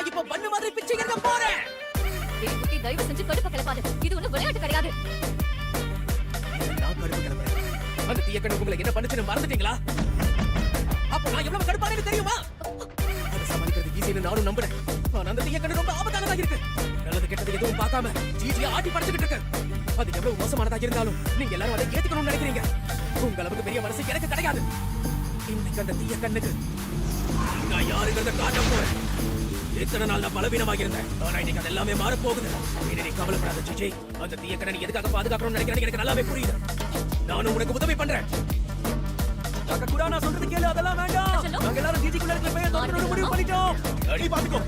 நான் இப்ப பண்ணு மாதிரி பிச்சைங்க போறேன். டேய் குட்டி, தயவு செஞ்சு கடுப்ப கிளப்பாத. இது ஒண்ணும் விளையாட்டு கிடையாது. நான் கடுப்பு கிளம்புறேன். அந்த தீய கண்ணு உங்களை என்ன பண்ணுச்சுன்னு மறந்துட்டீங்களா? அப்போ நான் எவ்வளவு கடுப்பானேன்னு தெரியுமா? அதை சமாளிக்கிறது ஈஸின்னு நானும் நம்புறேன். ஆனா அந்த தீய கண்ணு ரொம்ப ஆபத்தானதா இருக்கு. நல்லது கெட்டது எதுவும் பார்க்காம ஜிஜியை ஆட்டி படைச்சுக்கிட்டு இருக்கு. அது எவ்வளவு மோசமானதா இருந்தாலும் நீங்க எல்லாரும் அதை ஏத்துக்கணும்னு நினைக்கிறீங்க. உங்க அளவுக்கு பெரிய மனசு எனக்கு கிடையாது. இன்னைக்கு அந்த தீய கண்ணுக்கு நான் யாருங்கிறத காட்ட போறேன். இத்தனை நாள் நான் பலவீனமாக இருந்தேன். ஆனா இன்னைக்கு அது எல்லாமே மாற போகுது. நீ கவலைப்படாத ஜிஜி. அந்த தீய கண்ணை நீ எதுக்காக பாதுகாக்கணும்னு நினைக்கிறேன் எனக்கு நல்லாவே புரியுது. நானும் உனக்கு உதவி பண்றேன். கூட நான் சொல்றது கேளு. அதெல்லாம் வேண்டாம். நாங்க எல்லாரும் ஜிஜிக்குள்ள இருக்கிற பையன் தோற்றணும் முடிவு பண்ணிட்டோம். அடி பாத்துக்கோ.